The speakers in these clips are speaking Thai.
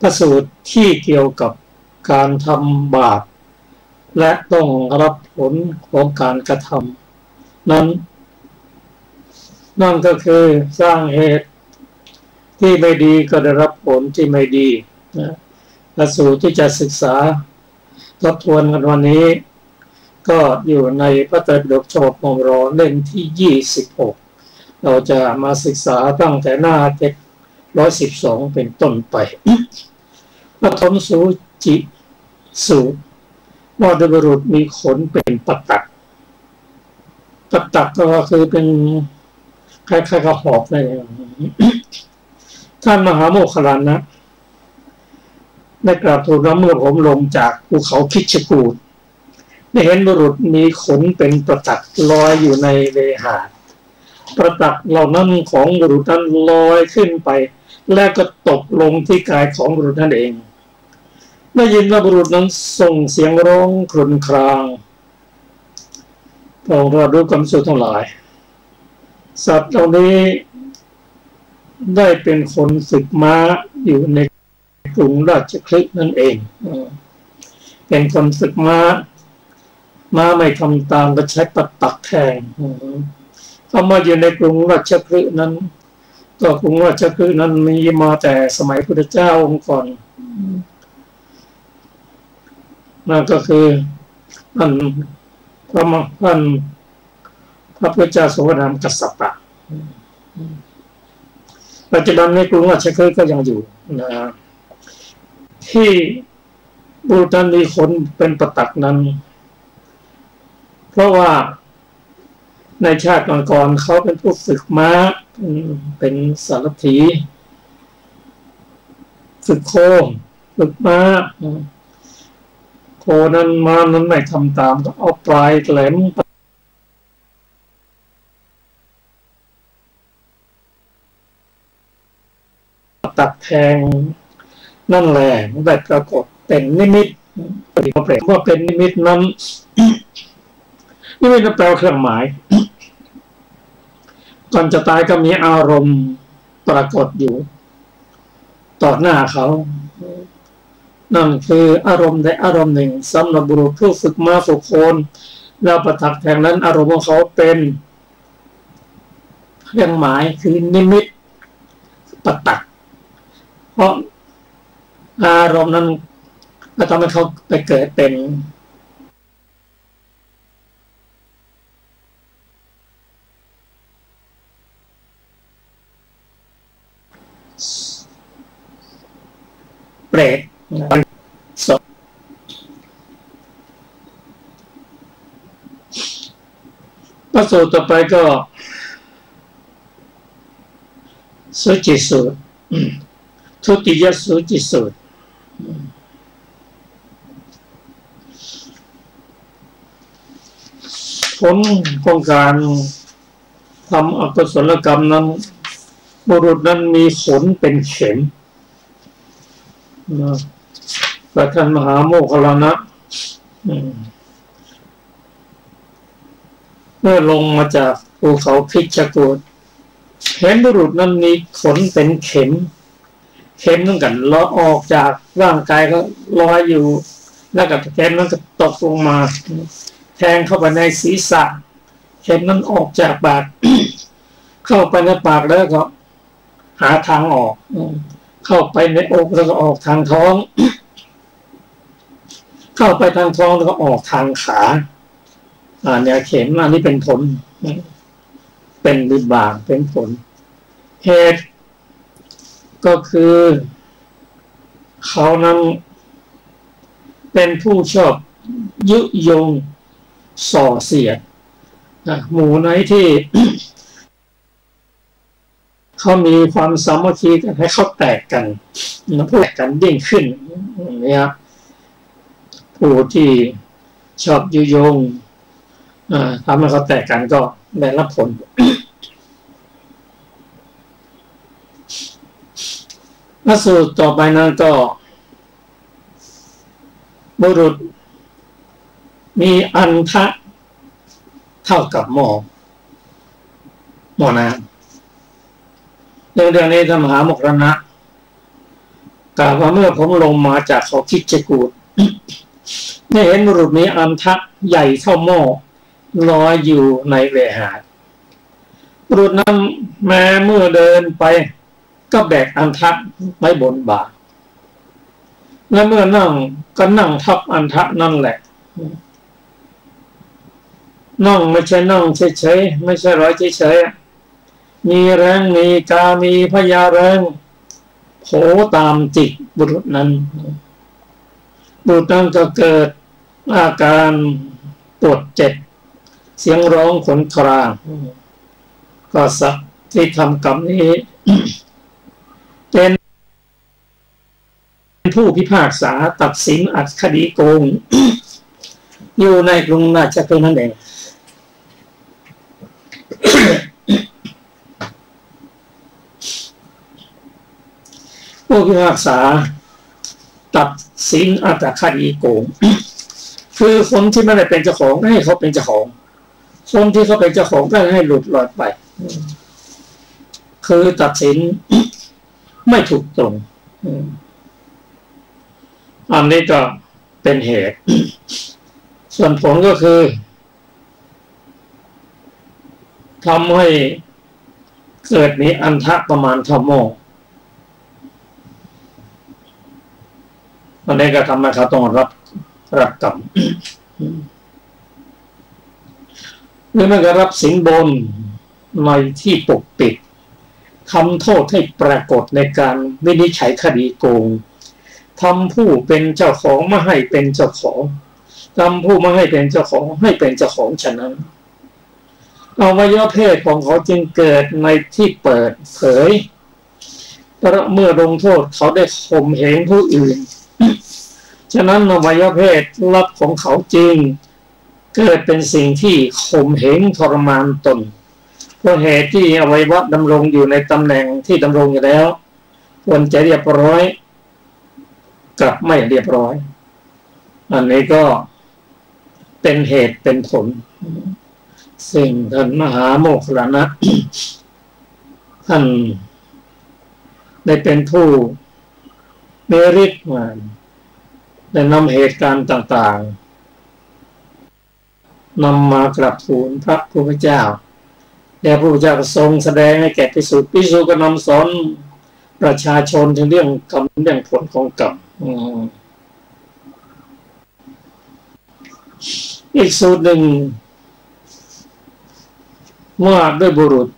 พระสูตรที่เกี่ยวกับการทำบาปและต้องรับผลของการกระทำนั้นนั่นก็คือสร้างเหตุที่ไม่ดีก็ได้รับผลที่ไม่ดีนะพระสูตรที่จะศึกษาทบทวนกันวันนี้ก็อยู่ในพระไตรปิฎกฉบับมรเล่มที่26เราจะมาศึกษาตั้งแต่หน้า712เป็นต้นไปปฐมสูจิสูตรว่าด้วยบุรุษมีขนเป็นปตักปตักก็คือเป็นคล้ายๆกับหอกนั่นเองท่านมหาโมคคัลลานะได้กราบทูลว่าเมื่อผมลงจากภูเขาคิชกูฏได้เห็นบุรุษมีขนเป็นประตักลอยอยู่ในเลหะประตักเหล่านั้นของบุรุษนั้นลอยขึ้นไปและก็ตกลงที่กายของบุรุษนั่นเองได้ยินว่าบุรุษนั้นส่งเสียงร้องครวญครางพระองค์รู้ความสุขทั้งหลายสัตว์เหล่านี้ได้เป็นคนฝึกม้าอยู่ในกรุงราชคฤห์นั่นเองเป็นคนฝึกม้าไม่ทำตามก็ใช้ปัดตักแทงเขามาอยู่ในกรุงราชคฤห์นั้นก็กรุงราชคฤห์นั้นมีมาแต่สมัยพุทธเจ้าองค์ก่อนนั่นก็คือท่านพระพุทธเจ้าทรงนามกัสสปะปัจจุบันในกรุงราชคฤห์ก็ยังอยู่นะที่บุรุษนั้นมีขนเป็นประตักนั้นเพราะว่าในชาติก่อนๆเขาเป็นผู้ฝึกม้าเป็นสารถีฝึกโคฝึกม้าโคนั้นม้านั้นไม่ทำตามก็เอาปลายแหลมตัดแทงนั่นแหละได้ปรากฏเป็นนิมิตแปลว่าเป็นนิมิตนั้นนิมิตแปลว่าเครื่องหมายก่อนจะตายก็มีอารมณ์ปรากฏอยู่ต่อหน้าเขานั่นคืออารมณ์ใดอารมณ์หนึ่งสำหรับบุรุษผู้ฝึกม้าฝึกโคแล้วประทักแทงนั้นอารมณ์ของเขาเป็นเครื่องหมายคือนิมิตปตักเพราะอารมณ์นั้นก็ทำให้เขาไปเกิดเป็นเปรตศพพระสูตรต่อไปก็สุจิสูตรทุติยสุจิสูตรผลของการทำอกุศลกรรมนั้นบุรุษนั้นมีขนเป็นเข็มพระท่านมหาโมคคัลลานะเมื่อลงมาจากภูเขาคิชกูฏเห็นบุรุษนั้นมีขนเป็นเข็มนั่นกันลอยออกจากร่างกายก็ลอยอยู่แล้วก็เข็มนั้นก็ตกลงมาแทงเข้าไปในศีรษะเข็มนั้นออกจากปากเข้าไปในปากแล้วก็หาทางออกเข้าไปในอกแล้วก็ออกทางท้องเข้าไปทางท้องแล้วก็ออกทางขาเนี่ยเข็มอันนี้เป็นผลเป็นวิบากเป็นผลเหตุก็คือเขานั้นเป็นผู้ชอบยุยงส่อเสียดหมู่ไหนที่เขามีความสามัคคีกันให้เขาแตกกันพูดกันยิ่งขึ้นเนี่ยผู้ที่ชอบยุยงทำให้เขาแตกกันก็ได้รับผลพระสูตรต่อไปนั้นก็บุรุษมีอันทะเท่ากับหม้อน้ำเรื่องนี้ท่านมหาโมคคัลลานะ กล่าวว่าเมื่อผมลงมาจากเขาคิชกูฏได้เห็นบุรุษมีอันทะใหญ่เท่าหม้อลอยอยู่ในเลหาดบุรุษนั้นแม้เมื่อเดินไปก็แบกอันทะไว้บนบ่าและเมื่อนั่งก็นั่งทับอันทะนั่นแหละนั่งไม่ใช่นั่งเฉยๆไม่ใช่ร้อยเฉยๆมีแรงมีกามีพยาแรงโผตามจิตบุรุษนั้นบุรุษนั้นก็เกิดอาการปวดเจ็บเสียงร้องขนครางก็สักที่ทำกรรมนี้ เป็นผู้พิพากษาตัดสินอัดคดีโกง อยู่ในกรุงราชคฤห์นั่นเอง ผู้พิพากษาตัดสินอัตคดีโกง คือคนที่ไม่ได้เป็นเจ้าของให้เขาเป็นเจ้าของคนที่เขาเป็นเจ้าของก็ให้หลุดลอยไปคือตัดสินไม่ถูกตรงอันนี้ก็เป็นเหตุส่วนผลก็คือทำให้เกิดมีอันทะประมาณเท่าหม้ออันนี้ก็ทำให้เขาต้องรับกรรมหรือไม่ก็รับสินบนในที่ปกปิดทำโทษให้ปรากฏในการวินิจฉัยคดีโกงทำผู้เป็นเจ้าของไม่ให้เป็นเจ้าของทำผู้ไม่ให้เป็นเจ้าของให้เป็นเจ้าของฉะนั้นอวัยวะเพศของเขาจึงเกิดในที่เปิดเผยเพราะเมื่อลงโทษเขาได้ข่มเหงผู้อื่นฉะนั้นอวัยวะเพศลับของเขาจริงเกิดเป็นสิ่งที่ข่มเหงทรมานตนเพราะเหตุที่อวัยวะดำรงอยู่ในตำแหน่งที่ดำรงอยู่แล้วควรจะเรียบร้อยกลับไม่เรียบร้อยอันนี้ก็เป็นเหตุเป็นผลสิ่งท่านมหาโมคคัลลานะ ท่านได้เป็นผู้มีฤทธิ์มาได้นำเหตุการณ์ต่างๆนำมากราบทูลพระพุทธเจ้าแล้วพระพุทธเจ้าทรงแสดงให้แก่ภิกษุก็นำสอนประชาชนถึงเรื่องกรรมเรื่องผลของกรรมอีกสูตรหนึ่งว่าด้วยบุรุษ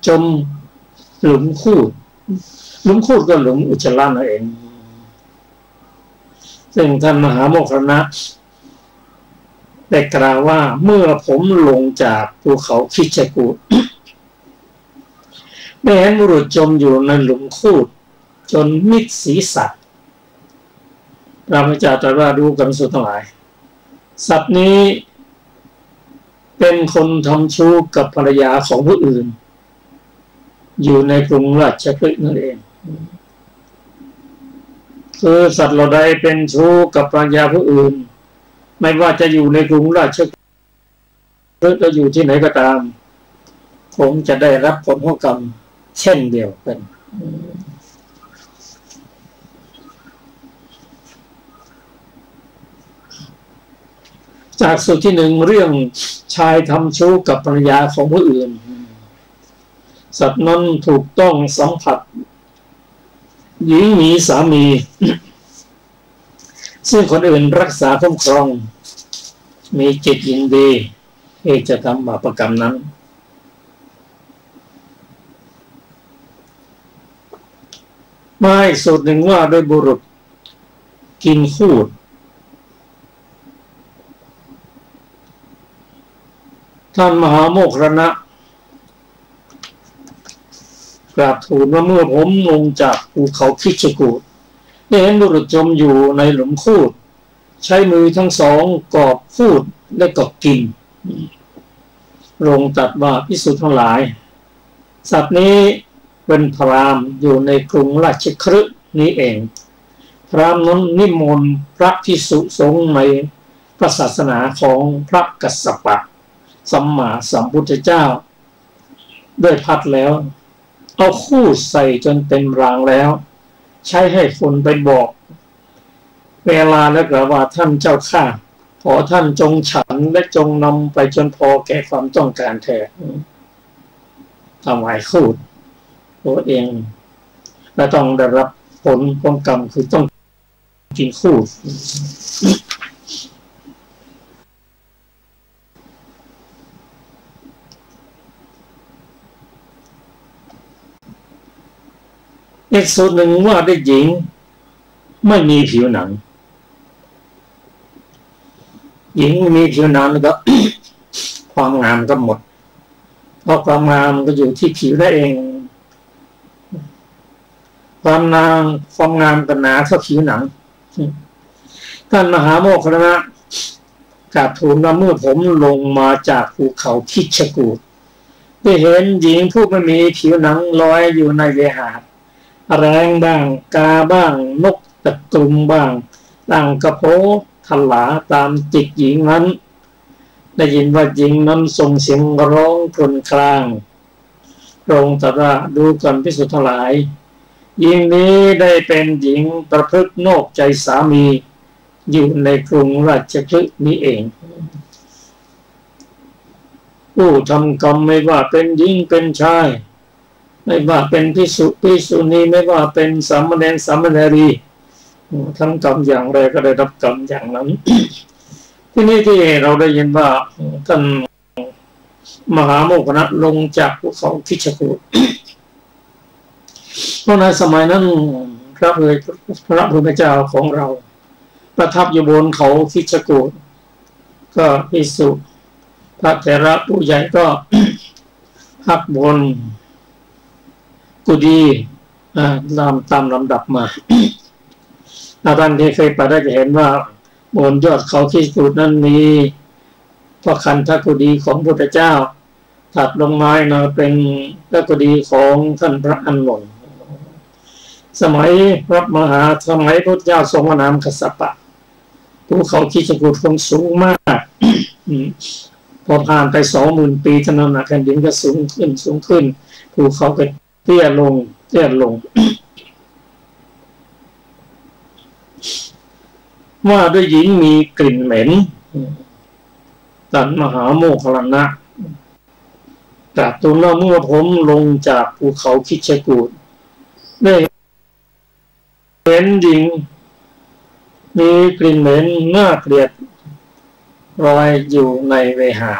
จมหลุมคูดก็หลุมอุจจาระนั่นเองซึ่งท่านมหาโมคคัลลานะได้กล่าวว่าเมื่อผมลงจากภูเขาคิชกูฏได้เห็นบุรุษจมอยู่ในหลุมคูดจนมิดศีรษะพระพุทธเจ้าตรัสว่าดูกันสุดทั้งหลายสัตว์นี้เป็นคนทำชู้กับภรรยาของผู้อื่นอยู่ในกรุงราชคฤห์นั่นเองคือสัตว์เราใดเป็นชู้กับภรรยาผู้อื่นไม่ว่าจะอยู่ในกรุงราชคฤห์หรือจะอยู่ที่ไหนก็ตามคงจะได้รับผลของกรรมเช่นเดียวกันจากสูตรที่หนึ่งเรื่องชายทำชู้กับภรรยาของผู้อื่นสัตว์นั้นถูกต้องสัมผัสหญิงมีสามีซึ่งคนอื่นรักษาคุ้มครองมีจิตยินดีที่จะทำบาปกรรมนั้นมาอีกสูตรหนึ่งว่าโดยบุรุษกินคูดท่านมหาโมคคัลลานะกราบทูลว่าเมื่อผมลงจากภูเขาคิชกูฏได้เห็นบุรุษจมอยู่ในหลุมคูดใช้มือทั้งสองกอบคูดและก็กินลงตรัสว่าภิกษุทั้งหลายสัตว์นี้เป็นพราหมณ์อยู่ในกรุงราชคฤห์นี้เองพราหมณ์นั้นนิมนต์พระภิกษุสงฆ์ในพระศาสนาของพระกัสสปะสัมมาสัมพุทธเจ้าด้วยพัดแล้วเอาคูดใส่จนเต็มรางแล้ว ใช้ให้คนไปบอกเวลาแล้วก็ว่าท่านเจ้าข้าขอท่านจงฉันและจงนำไปจนพอแก่ความต้องการแท้ถวายคูดตัวเองและต้องได้รับผลของกรรมคือต้องกินคูดอีกสูตรหนึ่งว่าได้หญิงไม่มีผิวหนังหญิงมีผิวหนังแล้วก็ ความงามก็หมดเพราะความงามก็อยู่ที่ผิวได้เองความงามก็หนาเท่าผิวหนังท่านมหาโมคคัลลานะกราบทูลว่าเมื่อผมลงมาจากภูเขาคิชกูฏได้เห็นหญิงผู้ไม่มีผิวหนังลอยอยู่ในเวหาแรงบ้างกาบ้างนกตะกรุมบ้างต่างกระโพทลาตามจิกหญิงนั้นได้ยินว่าหญิงนั้นส่งเสียงร้องครวญครางพระองค์ตรัสว่าดูก่อนภิกษุทั้งหลายหญิงนี้ได้เป็นหญิงประพฤตินอกใจสามีอยู่ในกรุงราชคฤห์นี้เองผู้ทำกรรมไม่ว่าเป็นหญิงเป็นชายไม่ว่าเป็นภิกษุณีไม่ว่าเป็นสามเณรสามเณรีทำกรรมอย่างไรก็ได้รับกรรมอย่างนั้น ที่นี่ที่เราได้ยินว่าท่านมหาโมคคัลลานะลงจากภูเขาคิชกูฏ เพราะในสมัยนั้นพระพุทธเจ้าของเราประทับอยู่บนเขาคิชกูฏก็ภิกษุพระเถระผู้ใหญ่ก็ พักบนกุฏิตามลำดับมา ท่านที่เคยไปได้จะเห็นว่าบนยอดเขาคิชกูฏนั้นมีพระคันธกุฎีของพระพุทธเจ้าถัดลงมาเป็นพระกุฎีของท่านพระอานนท์สมัยพระพุทธเจ้าทรงพระนามกัสสปะภูเขาคิชกูฏคงสูงมาก พอผ่านไป 20,000 ปีเท่านั้นแผ่นดินก็สูงขึ้นภูเขาก็เตี้ยลงว่าด้วยหญิงมีกลิ่นเหม็นท่านมหาโมคคัลลานะตรัสทูลว่าเมื่อผมลงจากภูเขาคิชกูฏได้เห็นหญิงมีกลิ่นเหม็นน่าเกลียดลอยอยู่ในเวหา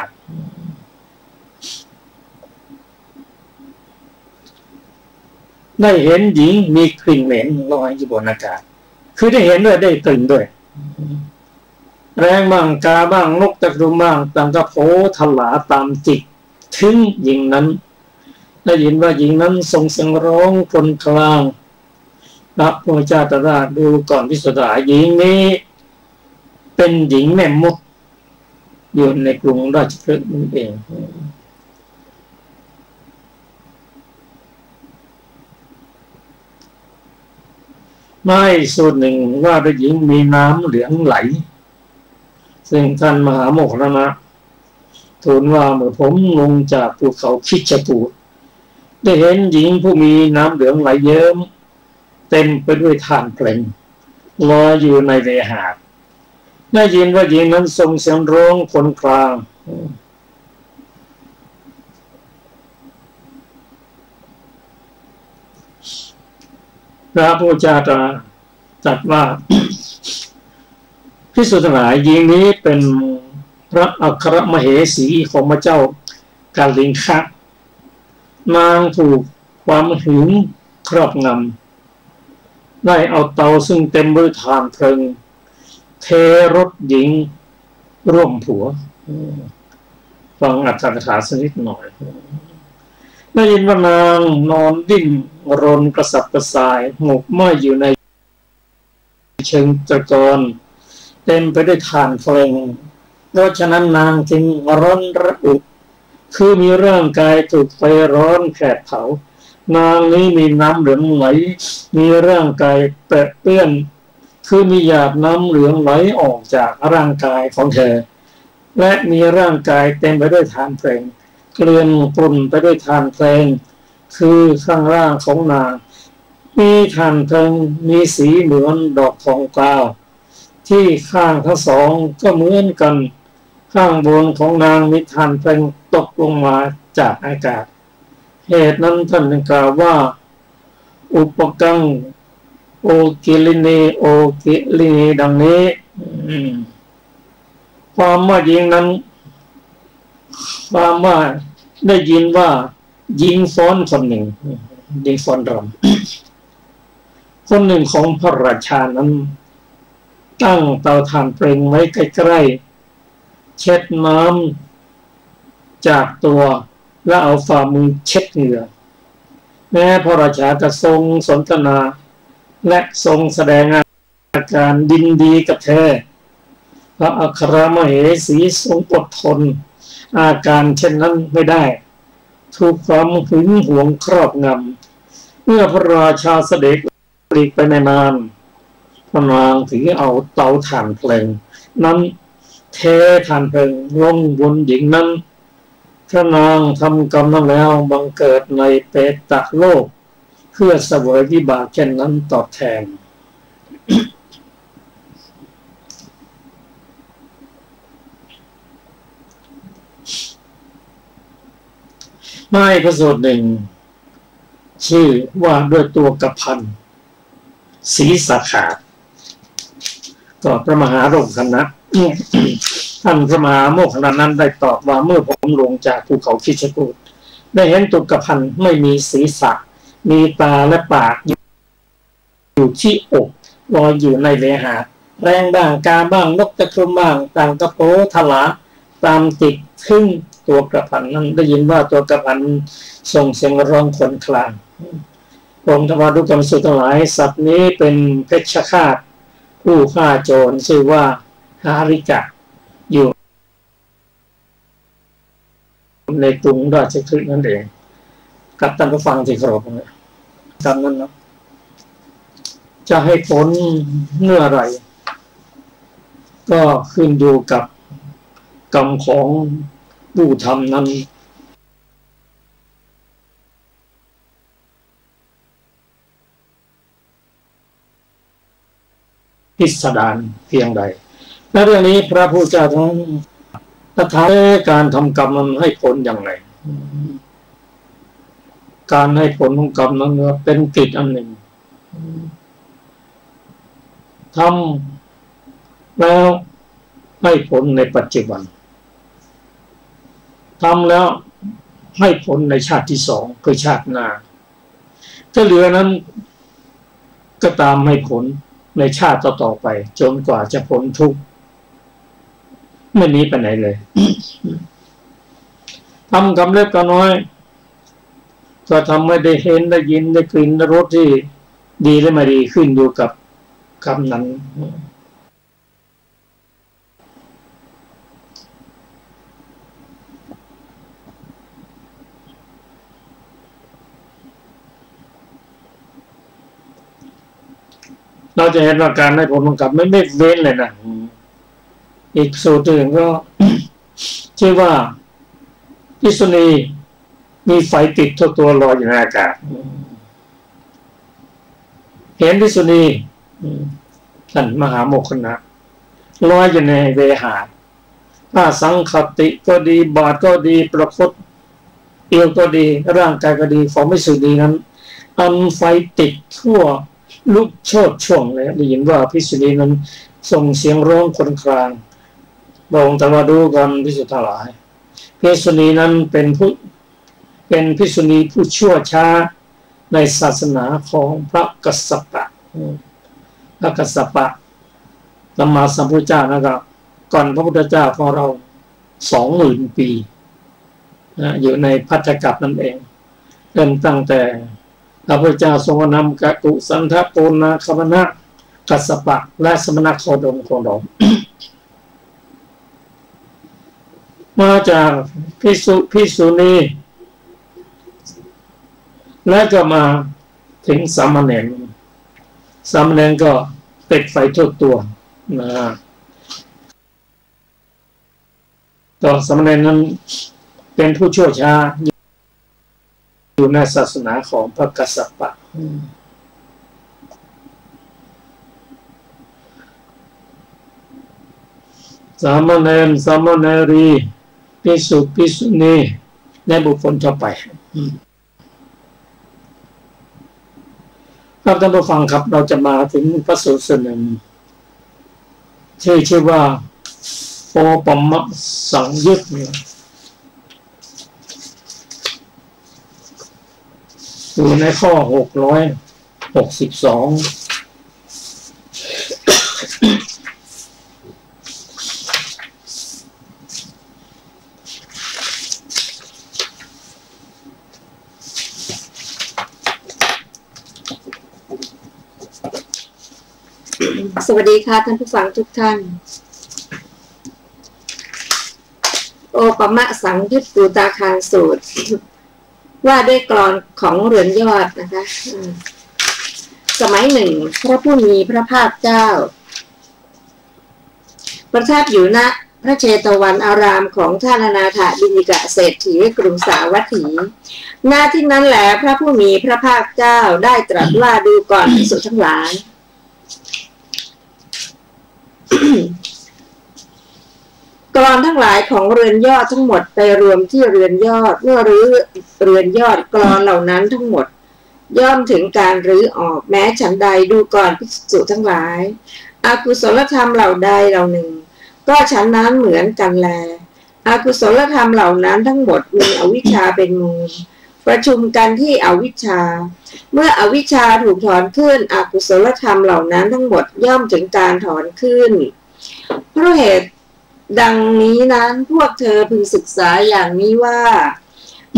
ได้เห็นหญิงมีกลิ่นเหม็นลอยอยู่บนอากาศคือได้เห็นด้วยได้กลิ่นด้วยแรงบ้างกาบ้างนกตะกรุมบ้างต่างกระโผทลาตามจิกถึงหญิงนั้นได้ยินว่าหญิงนั้นส่งเสียงร้องครวญครางพระพุทธเจ้าตรัสดูก่อนภิกษุทั้งหลายหญิงนี้เป็นหญิงแม่มดอยู่ในกรุงราชคฤห์นั่นเองไม่ส่วนหนึ่งว่าด้วยหญิงมีน้ำเหลืองไหลซึ่งท่านมหาโมคคัลลานะทูลว่าเมื่อผมลงจากภูเขาคิชกูฏได้เห็นหญิงผู้มีน้ำเหลืองไหลเยิ้มเต็มไปด้วยถ่านเปล่งลอยอยู่ในเวหาได้ยินว่าหญิงนั้นส่งเสียงร้องครวญครางพระพุทธเจ้าตรัสว่า ภิกษุทั้งหลายหญิงนี้เป็นพระอัครมเหสีของพระเจ้ากาลิงคะนางถูกความหึงครอบงำได้เอาเตาซึ่งเต็มด้วยถ่านเพลิงเทรถหญิงร่วมผัวฟังอรรถกถาสักนิดหน่อยได้ยินว่านางนอนดิ้นรนกระสับกระส่ายหมกไหม้อยู่ในเชิงตะกอนเต็มไปด้วยถ่านเพลิงเพราะฉะนั้นนางจึงร้อนระอุคือมีร่างกายถูกไฟร้อนแผดเผานางนี้มีน้ำเหลืองไหลมีร่างกายเปื้อนคือมีหยาดน้ำเหลืองไหลออกจากร่างกายของเธอและมีร่างกายเต็มไปด้วยถ่านเพลิงเกลื่อนปนไปด้วยถ่านเพลิงคือข้างล่างของนาง มีฐานเพลิงมีสีเหมือนดอกทองกวาวที่ข้างทั้งสองก็เหมือนกันข้างบนของนางมีฐานเพลิงตกลงมาจากอากาศเหตุนั้นท่านจึงกล่าวว่าอุปกังโอกิลินีโอกิลินีดังนี้ความว่าหญิงนั้นความว่าได้ยินว่าหญิงฟ้อนคนหนึ่งหญิงฟ้อนรำคนหนึ่งของพระราชานั้นตั้งเตาถ่านเปล่งไว้ใกล้ๆเช็ดน้ำจากตัวแล้วเอาฝ่ามือเช็ดเหงื่อแม้พระราชาจะทรงสนทนาและทรงแสดงอาการดินดีกับเธอพระอัครมเหสีทรงอดทนอาการเช่นนั้นไม่ได้ถูกความหึงหวงครอบงำเมื่อพระราชาเสด็จหลีกไปในนานพระนางถือเอาเตาถ่านเพลิงนั้นเทถ่านเพลิงลงบนหญิงนั้นพระนางทำกรรมนั้นแล้วบังเกิดในเปตโลกเพื่อเสวยวิบากเช่นนั้นตอบแทน ไม่พระสูตรหนึ่งชื่อว่าด้วยตัวกระพันศีรษะขาดก็พระมหาโมคคัลลนะ ท่านพระมหาโมคคัลลานั้นได้ตอบว่าเมื่อผมลงจากภูเขาคิชกูฏได้เห็นตัวกระพันไม่มีศีรษะมีตาและปากอยู่ที่อกลอยอยู่ในเวหาแรงบ้างกาบ้างนกตะครุมบ้างต่างกระโปทลาตามติดทึ่งตัวกระพันนั้นได้ยินว่าตัวกระพันส่งเสียงร้องครวญครางผมทวารดุกรรมสุดทั้งหลายสัตว์นี้เป็นเพชฌฆาตผู้ฆ่าโจรชื่อว่าหาริกะอยู่ในกรุงราชคฤห์นั่นเองกับท่านผู้ฟังที่เคารพนะคำนั้นนะจะให้ผลเมื่อไรก็ขึ้นอยู่กับกรรมของผู้ทำนั้นพิสดารเพียงใดและเรื่องนี้พระพุทธเจ้าทั้งตถาคตการทำกรรมมันให้ผลอย่างไรการให้ผลของกรรมนั้นเป็นกิจอันหนึ่งทำแล้วให้ผลในปัจจุบันทำแล้วให้ผลในชาติที่สองคือชาติหน้าถ้าเหลือนั้นก็ตามให้ผลในชาติต่อไปจนกว่าจะพ้นทุกข์ไม่หนีไปไหนเลย ทำกรรมเล็กกรรมน้อยก็ทำให้ได้เห็นได้ยินได้กลิ่นได้รสที่ดีและไม่ดีขึ้นอยู่กับกรรมนั้นเราจะเห็นว่าการให้ผลของกรรมไม่เว้นเลยนะอีกสูตรหนึ่งก็ ชื่อว่าภิกษุณีมีไฟติดทั่วตัวลอยอยู่ในอากาศเห็นภิกษุณีท่านมหาโมคคัลลนะลอยอยู่ในเวหาถ้าสังคติก็ดีบาทก็ดีประคตเอวก็ดีร่างกายก็ดีของภิกษุณีนั้นอันไฟติดทั่วลุกโชติช่วงเลยได้ยินว่าภิกษุณีนั้นส่งเสียงร้องครวญครางบอกแต่ว่าดูกันภิกษุทั้งหลายภิกษุณีนั้นเป็นภิกษุณีผู้ชั่วช้าในศาสนาของพระกัสสปะพระกัสสปะสัมมาสัมพุทธเจ้านะครับก่อนพระพุทธเจ้าของเรา 20,000 ปีอยู่ในภัตตกัปนั่นเองเริ่มตั้งแต่พระพุทธเจ้าทรงนำกกุสันทโกนาคมนะกัสสปะและสมณโคดมของเรา มาจากภิกษุณีและก็มาถึงสามเณรก็ติดไฟทั่วตัวนะต่อสามเณรนั้นเป็นผู้ชั่วช้าอยู่ในศาสนาของพระกัสสปะ สามเณรสามเณรีภิกษุภิกษุณีและบุคคลทั่วไปครับท่านผู้ฟังครับเราจะมาถึงพระสูตรหนึ่งที่ชื่อว่าโอปมะสังยุตอยู่ในข้อ662สวัสดีค่ะท่านผู้ฟังทุกท่านโอปมะสังยุตปูตาคารสูตรว่าด้วยกลอนของเรือนยอดนะคะสมัยหนึ่งพระผู้มีพระภาคเจ้าประทับอยู่ณพระเชตวันอารามของท่านอนาถบิณฑิกะเศรษฐีกรุงสาวัตถีหน้าที่นั้นแหละพระผู้มีพระภาคเจ้าได้ตรัสว่าดูก่อนภิกษุทั้งหลายกลอนทั้งหลายของเรือนยอดทั้งหมดไปรวมที่เรือนยอดเมื่อรื้อเรือนยอดกลอนเหล่านั้นทั้งหมดย่อมถึงการรื้อออกแม้ฉันใดดูก่อนภิกษุทั้งหลายอกุศลธรรมเหล่าใดเหล่าหนึ่งก็ฉันนั้นเหมือนกันแลอกุศลธรรมเหล่านั้นทั้งหมดมีอวิชชาเป็นมูลประชุมกันที่อวิชชาเมื่ออวิชชาถูกถอนขึ้นอกุศลธรรมเหล่านั้นทั้งหมดย่อมถึงการถอนขึ้นเพราะเหตุดังนี้นั้นพวกเธอพึงศึกษาอย่างนี้ว่า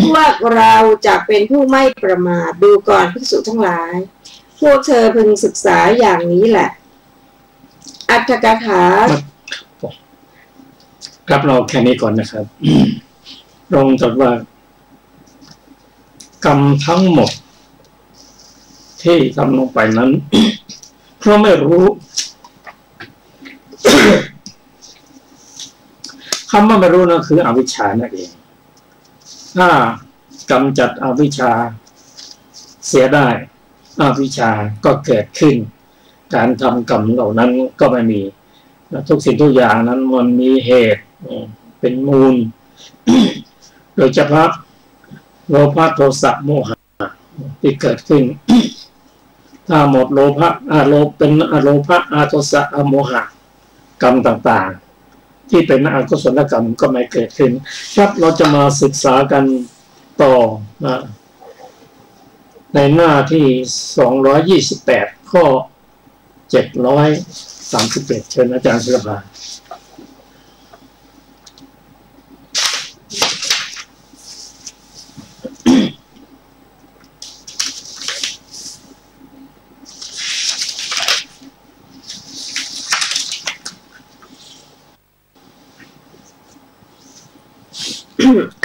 พวกเราจะเป็นผู้ไม่ประมาทดูก่อนภิกษุทั้งหลายพวกเธอพึงศึกษาอย่างนี้แหละอรรถกถาครับเราแค่นี้ก่อนนะครับลงตรัสว่ากรรมทั้งหมดที่ทำลงไปนั้นเพราะไม่รู้คำว่าไม่รู้นั่นคืออวิชชานั่นเองถ้ากำจัดอวิชชาเสียได้อวิชชาก็เกิดขึ้นการทำกรรมเหล่านั้นก็ไม่มีทุกสิ่งทุกอย่างนั้นมันมีเหตุเป็นมูลโดยเฉพาะโลภะโทสะโมหะที่เกิดขึ้นถ้าหมดโลภะเป็นอโลภะโทสะโมหะกรรมต่างๆที่เป็นอกุศลกรรมก็ไม่เกิดขึ้นครับเราจะมาศึกษากันต่อในหน้าที่228ข้อ731เชิญอาจารย์ศิลปา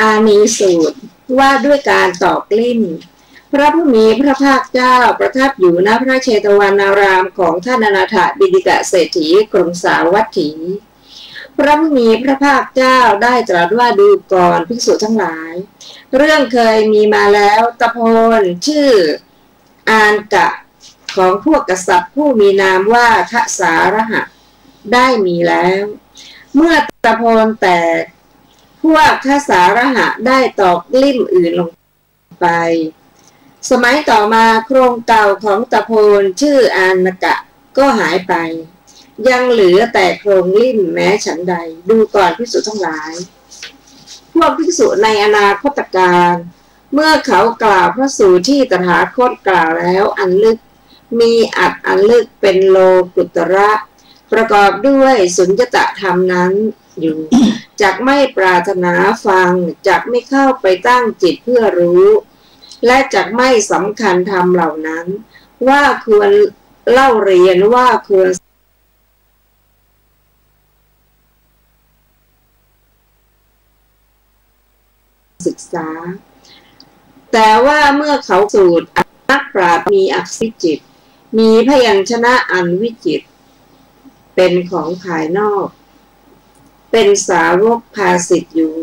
อานีสูตรว่าด้วยการตอกลิ่มพระผู้มีพระภาคเจ้าประทับอยู่ณพระเชตวันอารามของท่านอนาถบิณฑิกะเศรษฐีกรุงสาวัตถีพระผู้มีพระภาคเจ้าได้ตรัสว่าดูก่อนภิกษุทั้งหลายเรื่องเคยมีมาแล้วตะโพนชื่ออานกะของพวกกษัตริย์ผู้มีนามว่าทสารหะได้มีแล้วเมื่อตะโพนแตกพวกทสารหะได้ตอกลิ่มอื่นลงไปสมัยต่อมาโครงเก่าของตะโพนชื่ออานกะก็หายไปยังเหลือแต่โครงลิ่มแม้ฉันใดดูก่อนภิกษุทั้งหลายพวกภิกษุในอนาคตการเมื่อเขากล่าวพระสูตรที่ตถาคตกล่าวแล้วอันลึกมีอันลึกเป็นโลกุตระประกอบด้วยสุญญตธรรมนั้นอยู่จักไม่ปรารถนาฟังจักไม่เข้าไปตั้งจิตเพื่อรู้และจักไม่สำคัญธรรมเหล่านั้นว่าควรเล่าเรียนว่าควรศึกษาแต่ว่าเมื่อเขาสูตรนักปราชญ์มีอักษิจิตมีพยัญชนะอันวิจิตรเป็นของภายนอกเป็นสาวกภาสิทธิ์อยู่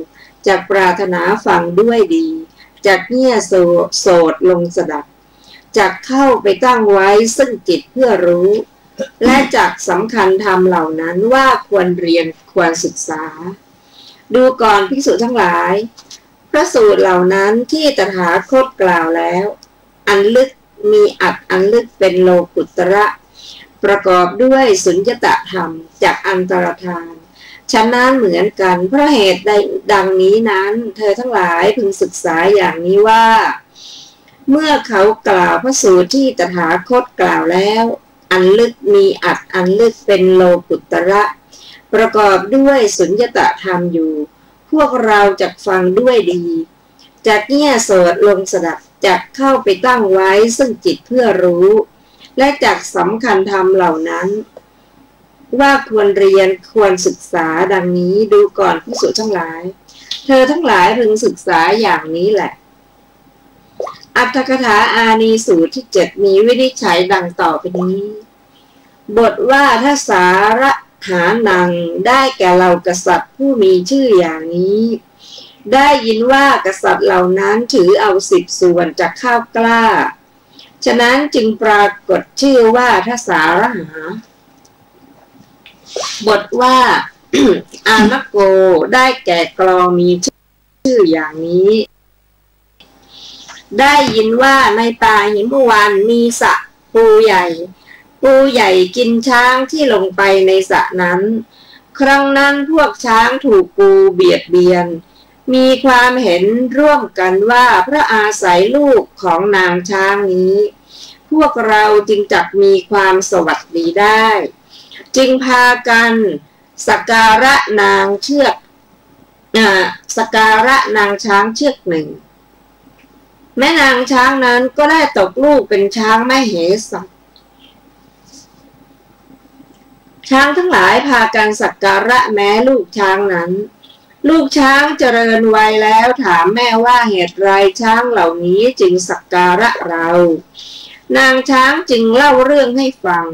จักปรารถนาฟังด้วยดีจักเงี่ยโสดลงสดับจักเข้าไปตั้งไว้ซึ่งจิตเพื่อรู้ และจักสำคัญธรรมเหล่านั้นว่าควรเรียนควรศึกษาดูก่อนภิกษุทั้งหลายพระสูตรเหล่านั้นที่ตถาคตกล่าวแล้วอันลึกมีอันลึกเป็นโลกุตระประกอบด้วยสุญญตธรรมจากอันตรธานฉะนั้นเหมือนกันเพราะเหตุใดดังนี้นั้นเธอทั้งหลายพึงศึกษาอย่างนี้ว่าเมื่อเขากล่าวพระสูตรที่ตถาคตกล่าวแล้วอันลึกมีอันลึกเป็นโลกุตระประกอบด้วยสุญญตธรรมอยู่พวกเราจักฟังด้วยดีจากเงี่ยโสดลงสดับจักเข้าไปตั้งไว้ซึ่งจิตเพื่อรู้และจักสำคัญธรรมเหล่านั้นว่าควรเรียนควรศึกษาดังนี้ดูก่อนภิกษุทั้งหลายเธอทั้งหลายพึงศึกษาอย่างนี้แหละอัตถกถาอานีสูตรที่ 7มีวินิจฉัยดังต่อไปนี้บทว่าถ้าสาระหานังได้แก่เรากษัตริย์ผู้มีชื่ออย่างนี้ได้ยินว่ากษัตริย์เหล่านั้นถือเอา10 ส่วนจากข้าวกล้าฉะนั้นจึงปรากฏชื่อว่าถ้าสาระหาบทว่า อานโกได้แก่กลองมีชื่ออย่างนี้ได้ยินว่าในป่าหิมวันมีสระปูใหญ่กินช้างที่ลงไปในสระนั้นครั้งนั้นพวกช้างถูกปูเบียดเบียนมีความเห็นร่วมกันว่าเพราะอาศัยลูกของนางช้างนี้พวกเราจึงจักมีความสวัสดีได้จึงพากันสักการะนางสักการะนางช้างเชือกหนึ่งแม่นางช้างนั้นก็ได้ตกลูกเป็นช้างมเหสักช้างทั้งหลายพากันสักการะแม้ลูกช้างนั้นลูกช้างเจริญวัยแล้วถามแม่ว่าเหตุไรช้างเหล่านี้จึงสักการะเรานางช้างจึงเล่าเรื่องให้ฟัง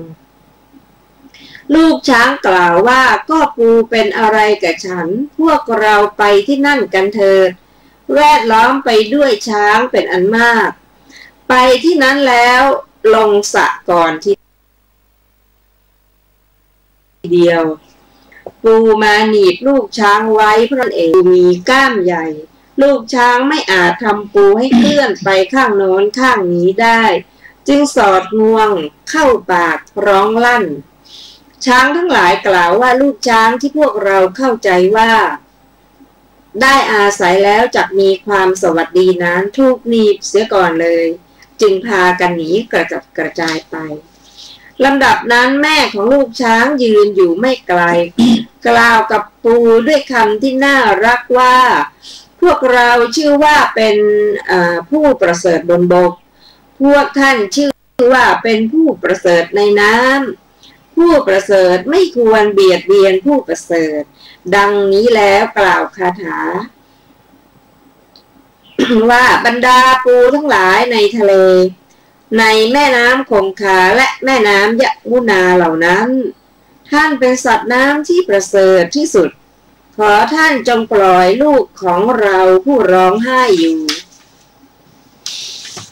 ลูกช้างกล่าวว่าก็ปูเป็นอะไรกับฉันพวกเราไปที่นั่นกันเถิดแวดล้อมไปด้วยช้างเป็นอันมากไปที่นั้นแล้วลงสระก่อนทีเดียวปูมาหนีบลูกช้างไว้เพราะเองมีก้ามใหญ่ลูกช้างไม่อาจทำปูให้เคลื่อนไปข้างโน้นข้างนี้ได้จึงสอดงวงเข้าปากร้องลั่นช้างทั้งหลายกล่าวว่าลูกช้างที่พวกเราเข้าใจว่าได้อาศัยแล้วจักมีความสวัสดีนั้นถูกหนีบเสียก่อนเลยจึงพากันหนีกระจัดกระจายไปลำดับนั้นแม่ของลูกช้างยืนอยู่ไม่ไกลกล่าวกับปูด้วยคำที่น่ารักว่าพวกเราชื่อว่าเป็นผู้ประเสริฐบนบกพวกท่านชื่อว่าเป็นผู้ประเสริฐในน้ำผู้ประเสริฐไม่ควรเบียดเบียนผู้ประเสริฐดังนี้แล้วกล่าวคาถา ว่าบรรดาปูทั้งหลายในทะเลในแม่น้ำคงคาและแม่น้ำยมุนาเหล่านั้นท่านเป็นสัตว์น้ำที่ประเสริฐที่สุดขอท่านจงปล่อยลูกของเราผู้ร้องไห้อยู่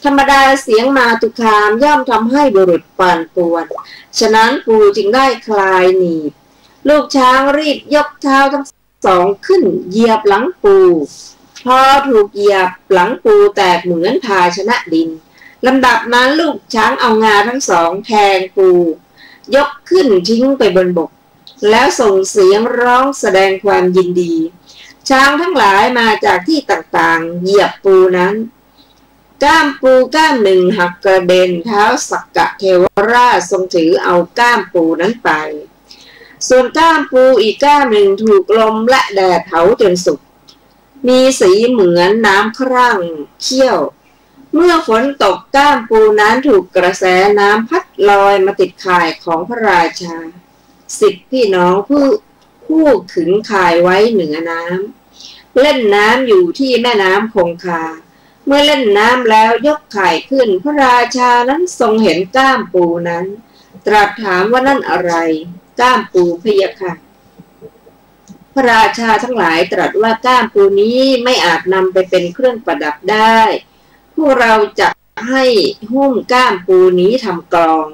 ธรรมดาเสียงมาตุคามย่อมทำให้บุรุษปั่นป่วนฉะนั้นปูจึงได้คลายหนีบลูกช้างรีบยกเท้าทั้งสองขึ้นเหยียบหลังปูพอถูกเหยียบหลังปูแตกเหมือนภาชนะดินลำดับนั้นลูกช้างเอางาทั้งสองแทงปูยกขึ้นทิ้งไปบนบกแล้วส่งเสียงร้องแสดงความยินดีช้างทั้งหลายมาจากที่ต่างๆเหยียบปูนั้นก้ามปูก้ามหนึ่งหักกระเด็นเท้าสักกะเทวราชทรงถือเอาก้ามปูนั้นไปส่วนก้ามปูอีกก้ามหนึ่งถูกลมและแดดเผาจนสุกมีสีเหมือนน้ำครั่งเขี้ยวเมื่อฝนตกก้ามปูนั้นถูกกระแสน้ำพัดลอยมาติดข่ายของพระราชา10 พี่น้องผู้ขึงข่ายไว้เหนือน้ำเล่นน้ำอยู่ที่แม่น้ำคงคาเมื่อเล่นน้ำแล้วยกข่ายขึ้นพระราชานั้นทรงเห็นก้ามปูนั้นตรัสถามว่านั่นอะไรก้ามปูพะยะค่ะพระราชาทั้งหลายตรัสว่าก้ามปูนี้ไม่อาจนำไปเป็นเครื่องประดับได้พวกเราจะให้หุ้มก้ามปูนี้ทำกลอง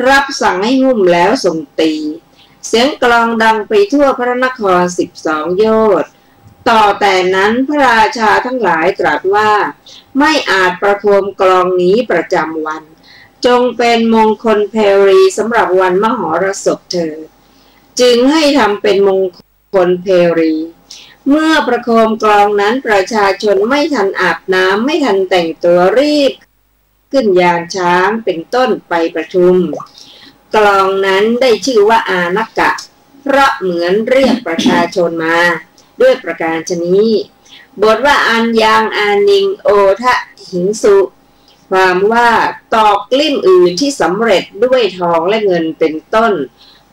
รับสั่งให้หุ้มแล้วทรงตี เสียงกลองดังไปทั่วพระนคร12 โยชน์ต่อแต่นั้นพระราชาทั้งหลายตรัสว่าไม่อาจประโคมกลองนี้ประจำวันจงเป็นมงคลเพรีสำหรับวันมหรสพเถิดจึงให้ทำเป็นมงคลเพรีเมื่อประโคมกลองนั้นประชาชนไม่ทันอาบน้ำไม่ทันแต่งตัวรีบขึ้นยานช้างเป็นต้นไปประชุมกลองนั้นได้ชื่อว่าอานกะเพราะเหมือนเรียกประชาชนมาด้วยประการชนี้บทว่าอันยังอานิงโอทะหิงสุความว่าตอกกลิ้มอื่นที่สำเร็จด้วยทองและเงินเป็นต้น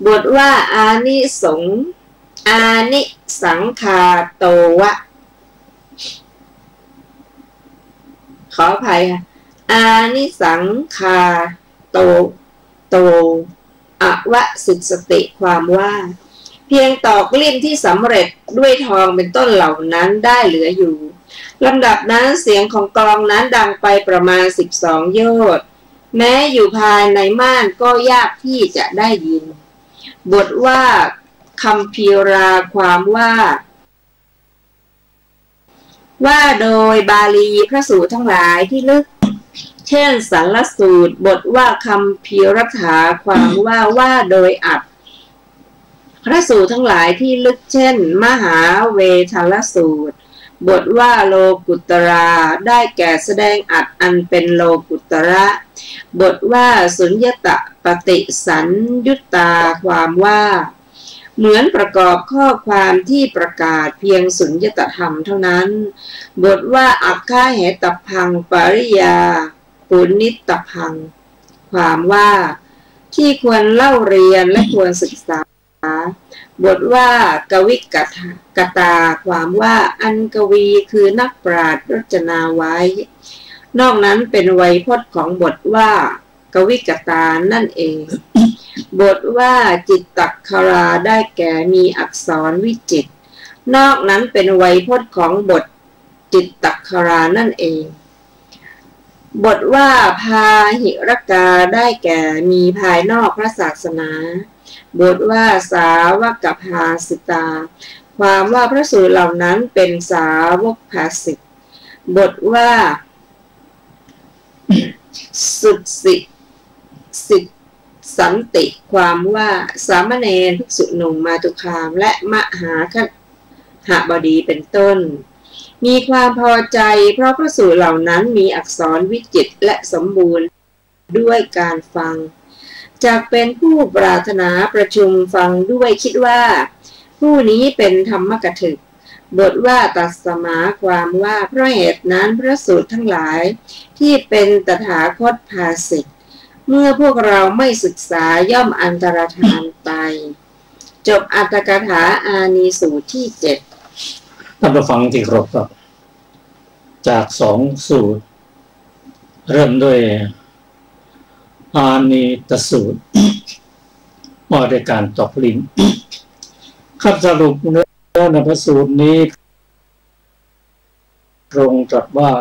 บทว่าอานิสังคาโตวะขออภัยค่ะอานิสังคาโตอวสิสติความว่าเพียงตอกลิ่มที่สำเร็จด้วยทองเป็นต้นเหล่านั้นได้เหลืออยู่ลำดับนั้นเสียงของกลองนั้นดังไปประมาณ12 โยชน์แม้อยู่ภายในม่านก็ยากที่จะได้ยินบทว่าคัมภีราความว่าโดยบาลีพระสูตรทั้งหลายที่ลึกเช่นสัลลสูตรบทว่าคัมภีรถาความว่าโดยอัตถพระสูตรทั้งหลายที่ลึกเช่นมหาเวทัลสูตรบทว่าโลกุตราได้แก่แสดงอัตอันเป็นโลกุตระบทว่าสุญญตปฏิสัญยุตตาความว่าเหมือนประกอบข้อความที่ประกาศเพียงสุญญตธรรมเท่านั้นบทว่าอัคฆาเหตพังปริยาปุณิตพังความว่าที่ควรเล่าเรียนและควรศึกษาบทว่ากวิกตาความว่าอันกวีคือนักปราชญ์รจนาไว้นอกนั้นเป็นไวยพจน์ของบทว่ากวิกตานั่นเองบทว่าจิตตักคาราได้แก่มีอักษรวิจิตรนอกนั้นเป็นไวยพจน์ของบทจิตตักคารานั่นเองบทว่าพาหิรกาได้แก่มีภายนอกพระศาสนาบทว่าสาวกภาสิตาความว่าพระสูตรเหล่านั้นเป็นสาวกภาสิตบทว่าสุดสิสันติความว่าสามเณรภิกษุหนุ่มมาตุคามและมหาคหบดีเป็นต้นมีความพอใจเพราะพระสูตรเหล่านั้นมีอักษรวิจิตรและสมบูรณ์ด้วยการฟังจากเป็นผู้ปรารถนาประชุมฟังด้วยคิดว่าผู้นี้เป็นธรรมกถึกบทว่าตัสสมาความว่าเพราะเหตุนั้นพระสูตรทั้งหลายที่เป็นตถาคตภาสิทธิ์เมื่อพวกเราไม่ศึกษาย่อมอันตรธานไปจบอัตถกถาอานีสูตรที่ 7ท่านผู้ฟังที่เคารพครับจาก2 สูตรเริ่มด้วยอานีตสูตรว่าด้วยการตอกลิ้นคำสรุปเนื้อในพระสูตรนี้ตรงตรัสว่า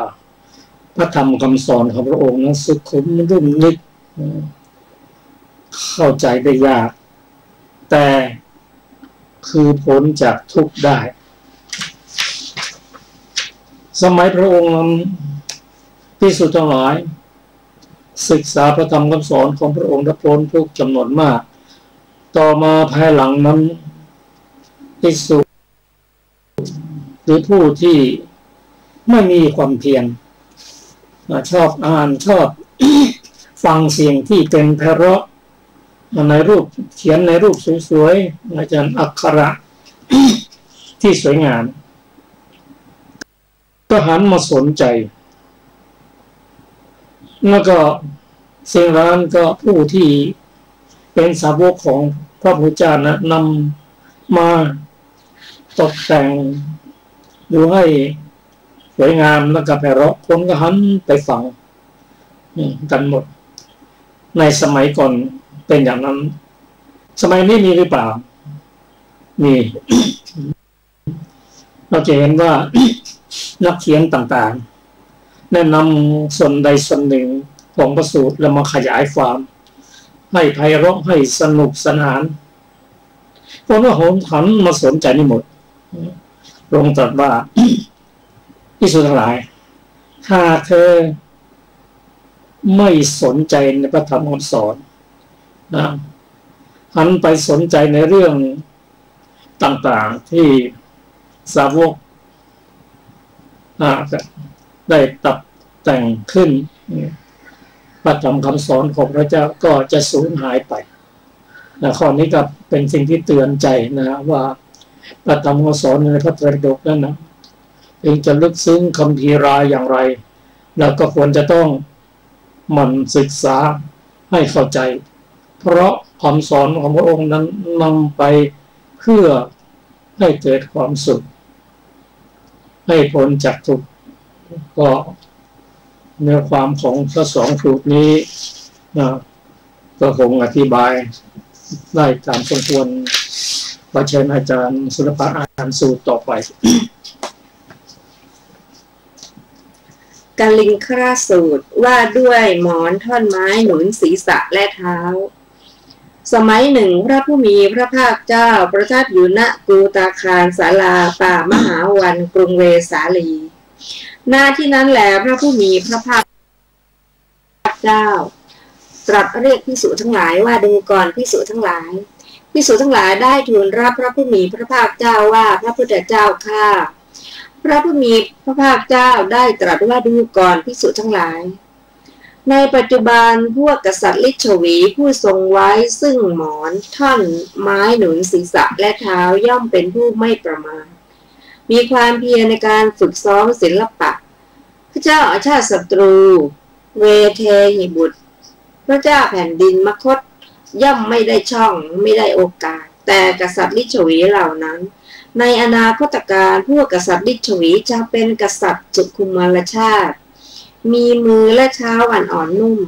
พระธรรมคำสอนของพระองค์นั้นสุขุมนุ่มลึกเข้าใจได้ยากแต่คือพ้นจากทุกข์ได้สมัยพระองค์นั้นภิกษุทั้งหลายศึกษาพระธรรมคำสอนของพระองค์และพ้นทุกข์จำนวนมากต่อมาภายหลังนั้นภิกษุหรือผู้ที่ไม่มีความเพียรชอบอ่านชอบฟังเสียงที่เป็นไพเราะในรูปเขียนในรูปสวยๆอาจารย์อักขระที่สวยงามก็หันมาสนใจแล้วก็สิ่งนั้นก็ผู้ที่เป็นสาวกของพระพุทธเจ้านะนำมาตกแต่งดูให้สวยงามแล้วก็ไพเราะคนก็หันไปฟังกันหมดในสมัยก่อนเป็นอย่างนั้นสมัยนี้มีหรือเปล่ามี เราจะเห็นว่า นักเขียนต่างๆแนะนำส่วนใดส่วนหนึ่งของพระสูตรแล้วมาขยายความ ให้ไพเราะให้สนุกสนานคนว่าหันมาสนใจนี่หมดพระองค์ตรัสว่า ภิกษุทั้งหลายถ้าเธอไม่สนใจในพระธรรมคำสอนนะหันไปสนใจในเรื่องต่างๆที่สาวกได้ตัดแต่งขึ้นพระธรรมคำสอนของพระเจ้าก็จะสูญหายไปนะข้อนี้ก็เป็นสิ่งที่เตือนใจนะว่าพระธรรมคำสอนในพระไตรปิฎกนั้นนะเองจะลึกซึ้งคัมภีร์ราอย่างไรแล้วก็ควรจะต้องหมั่นศึกษาให้เข้าใจเพราะคำสอนของพระองค์นั้นนำไปเพื่อให้เกิดความสุขให้พ้นจากทุกข์ก็เนื้อความของพระสองสูตรนี้นะก็คงอธิบายได้ตามสมควรขอเชิญอาจารย์สุรภาอ่านสูตรต่อไปกลิงคราสูตรว่าด้วยหมอนท่อนไม้หนุนศีรษะและเท้าสมัยหนึ่งพระผู้มีพระภาคเจ้าประทับอยู่ณกูตาคารศาลาป่ามหาวันกรุงเวสาลีหน้าที่นั้นแหละพระผู้มีพระภาคเจ้าตรัสเรียกภิกษุทั้งหลายว่าดูก่อนภิกษุทั้งหลายภิกษุทั้งหลายได้ทูลรับพระผู้มีพระภาคเจ้าว่าพระพุทธเจ้าข้าพระผู้มีพระภาคเจ้าได้ตรัสว่าดูก่อนภิกษุทั้งหลายในปัจจุบันพวกกษัตริย์ลิชวีผู้ทรงไว้ซึ่งหมอนท่อนไม้หนุนศีรษะและเท้าย่อมเป็นผู้ไม่ประมาทมีความเพียรในการฝึกซ้อมศิลปะพระเจ้าอาชาติศัตรูเวเทหิบุตรพระเจ้าแผ่นดินมคธย่อมไม่ได้ช่องไม่ได้โอกาสแต่กษัตริย์ลิชวีเหล่านั้นในอนาคตการพวกกษัตริย์ลิชวีจะเป็นกษัตริย์สุขุมารชาติมีมือและเท้าอ่อนนุ่ม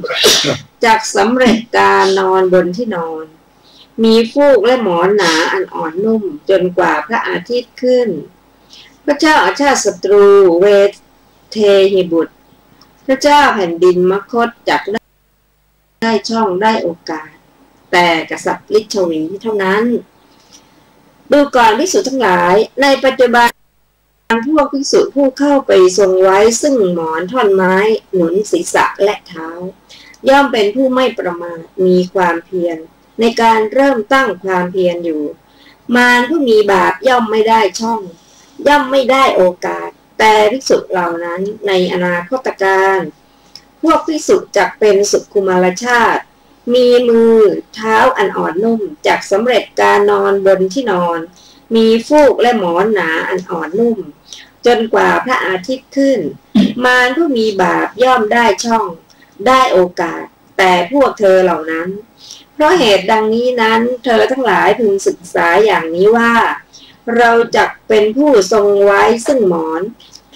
จากสำเร็จการนอนบนที่นอนมีฟูกและหมอนหนาอันอ่อนนุ่มจนกว่าพระอาทิตย์ขึ้นพระเจ้าอาชาติศัตรูเวเทหิบุตรพระเจ้าแผ่นดินมคธจักได้ช่องได้โอกาสแต่กษัตริย์ลิชวีเท่านั้นดูก่อนภิกษุทั้งหลายในปัจจุบันพวกภิกษุผู้เข้าไปทรงไว้ซึ่งหมอนท่อนไม้หนุนศีรษะและเท้าย่อมเป็นผู้ไม่ประมาทมีความเพียรในการเริ่มตั้งความเพียรอยู่มารผู้มีบาปย่อมไม่ได้ช่องย่อมไม่ได้โอกาสแต่ภิกษุเหล่านั้นในอนาคตการพวกภิกษุจักเป็นสุขุมารชาติมีมือเท้าอันอ่อนนุ่มจักสำเร็จการนอนบนที่นอนมีฟูกและหมอนหนาอันอ่อนนุ่มจนกว่าพระอาทิตย์ขึ้นมารผู้มีบาปย่อมได้ช่องได้โอกาสแต่พวกเธอเหล่านั้นเพราะเหตุดังนี้นั้นเธอทั้งหลายพึงศึกษาอย่างนี้ว่าเราจักเป็นผู้ทรงไว้ซึ่งหมอน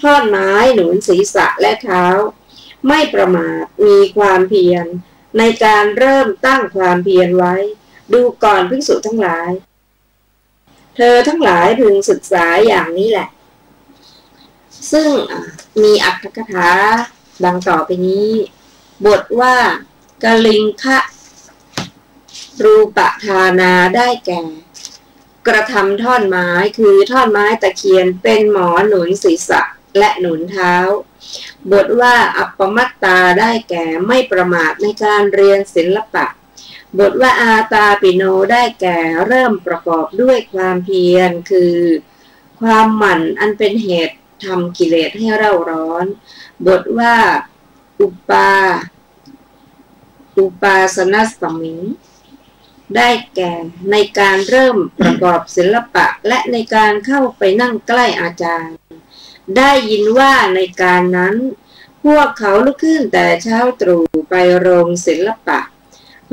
ท่อนไม้หนุนศีรษะและเท้าไม่ประมาทมีความเพียรในการเริ่มตั้งความเพียรไว้ดูก่อนภิกษุทั้งหลายเธอทั้งหลายพึงศึกษาอย่างนี้แหละซึ่งมีอัตถกถาดังต่อไปนี้บทว่ากลิงคะรูปทานาได้แก่กระทำท่อนไม้คือท่อนไม้ตะเคียนเป็นหมอนหนุนศีรษะและหนุนเท้าบทว่าอัปปมัตตาได้แก่ไม่ประมาทในการเรียนศิลปะบทว่าอาตาปิโนได้แก่เริ่มประกอบด้วยความเพียรคือความหมั่นอันเป็นเหตุทำกิเลสให้เร่าร้อนบทว่าอุปาสนสมิงได้แก่ในการเริ่มประกอบศิลปะและในการเข้าไปนั่งใกล้อาจารย์ได้ยินว่าในการนั้นพวกเขาลุกขึ้นแต่เช้าตรู่ไปโรงศิลปะ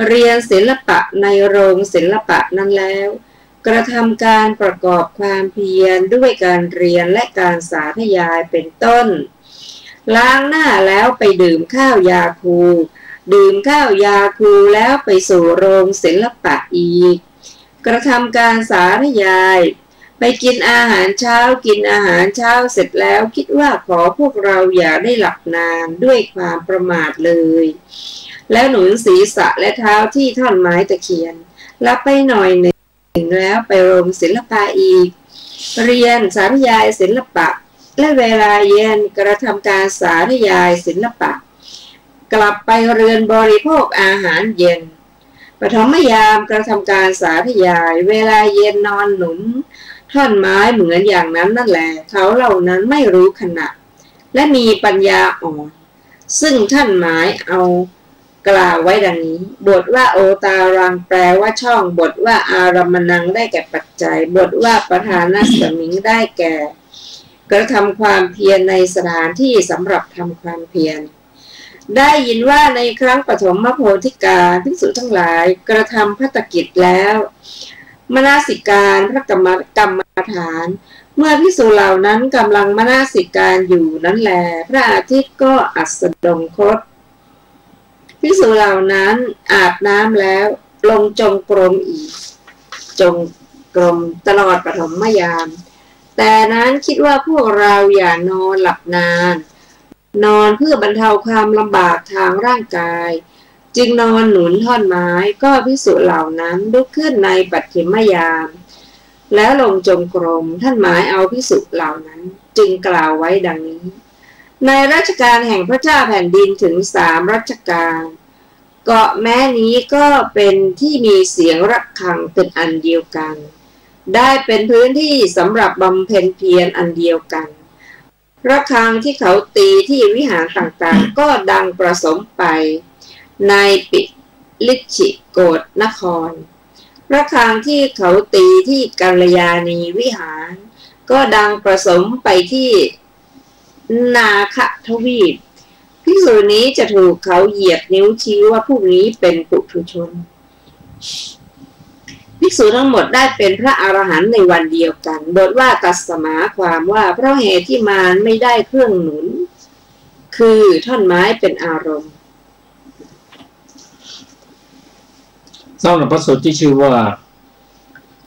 เรียนศิลปะในโรงศิลปะนั้นแล้วกระทำการประกอบความเพียรด้วยการเรียนและการสาธยายเป็นต้นล้างหน้าแล้วไปดื่มข้าวยาคูดื่มข้าวยาคูแล้วไปสู่โรงศิลปะอีกกระทำการสาธยายไปกินอาหารเช้ากินอาหารเช้าเสร็จแล้วคิดว่าขอพวกเราอย่าได้หลับนานด้วยความประมาทเลย แล้วหนุนศีรษะและเท้าที่ท่อนไม้ตะเคียนรับไปหน่อยหนึ่งแล้วไปโรงศิลปะอีกเรียนสาธยายศิลปะและเวลาเย็นกระทำการสาธยายศิลปะกลับไปเรือนบริโภคอาหารเย็นปฐมยามกระทำการสาธยายเวลาเย็นนอนหนุนท่อนไม้เหมือนอย่างนั้นนั่นแหละเขาเหล่านั้นไม่รู้ขณะและมีปัญญาอ่อนซึ่งท่านหมายเอากล่าวไว้ดังนี้บทว่าโอตารังแปลว่าช่องบทว่าอารามนังได้แก่ปัจจัยบทว่าประธานัสมิงได้แก่กระทำความเพียรในสถานที่สำหรับทำความเพียรได้ยินว่าในครั้งปฐมโพธิกาภิกษุทั้งหลายกระทำภัตกิจแล้วมนสิการพระกรรมฐานเมื่อภิกษุเหล่านั้นกำลังมนสิการอยู่นั้นแลพระอาทิตย์ก็อัสดงคตภิกษุเหล่านั้นอาบน้ำแล้วลงจงกรมอีกจงกรมตลอดปฐมยามแต่นั้นคิดว่าพวกเราอย่านอนหลับนานนอนเพื่อบรรเทาความลำบากทางร่างกายจึงนอนหนุนท่อนไม้ก็ภิกษุเหล่านั้นลุกขึ้นในปัจฉิมยามแล้วลงจงกรมท่านหมายเอาภิกษุเหล่านั้นจึงกล่าวไว้ดังนี้ในรัชกาลแห่งพระเจ้าแผ่นดินถึง3 รัชกาลเกาะแม้นี้ก็เป็นที่มีเสียงระฆังเป็นอันเดียวกันได้เป็นพื้นที่สำหรับบำเพ็ญเพียรอันเดียวกันระฆังที่เขาตีที่วิหารต่างๆก็ดังประสมไปในปิลิชิโกฏนครระฆังที่เขาตีที่กัลยาณีวิหารก็ดังประสมไปที่นาคทวีปภิกษุนี้จะถูกเขาเหยียบนิ้วชี้ว่าผู้นี้เป็นปุถุชนภิกษุทั้งหมดได้เป็นพระอรหันต์ในวันเดียวกันบทว่าตัสสมาความว่าเพราะเหตุที่มารไม่ได้เครื่องหนุนคือท่อนไม้เป็นอารมณ์สำหรับพระสูตรที่ชื่อว่า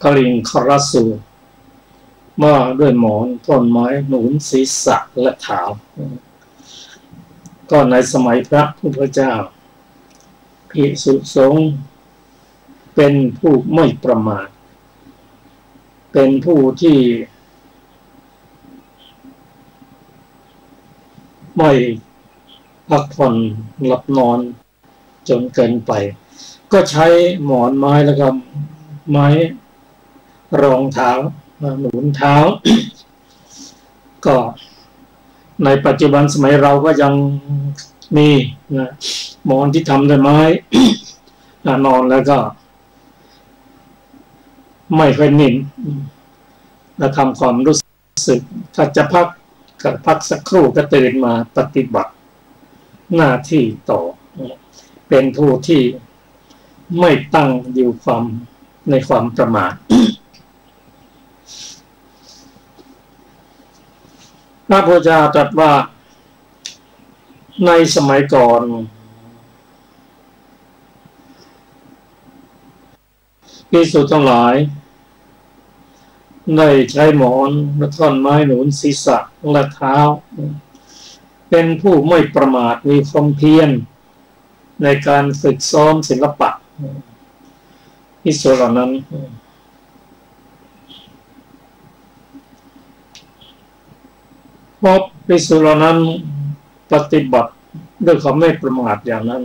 กลิงครัสสูว่าด้วยหมอนท่อนไม้หนุนศีรษะและเท้าก็ในสมัยพระพุทธเจ้าภิกษุสงฆ์เป็นผู้ไม่ประมาทเป็นผู้ที่ไม่พักผ่อนหลับนอนจนเกินไปก็ใช้หมอนไม้แล้วก็ไม้รองเท้าหนุนเท้า ก็ในปัจจุบันสมัยเราก็ยังมีนะหมอนที่ทำด้วยไม้ นอนแล้วก็ไม่ค่อยนิ่มและทำความรู้สึกถ้าจะพักก็พักสักครู่ก็ตื่นมาปฏิบัติหน้าที่ต่อเป็นผู้ที่ไม่ตั้งอยู่ในความประมาท พระพุทธเจ้าตรัสว่าในสมัยก่อนภิกษุทั้งหลายได้ใช้หมอนและท่อนไม้หนุนศีรษะและเท้าเป็นผู้ไม่ประมาทมีความเพียรในการฝึกซ้อมศิลปะภิกษุเหล่านั้นเพราะภิกษุเหล่านั้นปฏิบัติด้วยความไม่ประมาทอย่างนั้น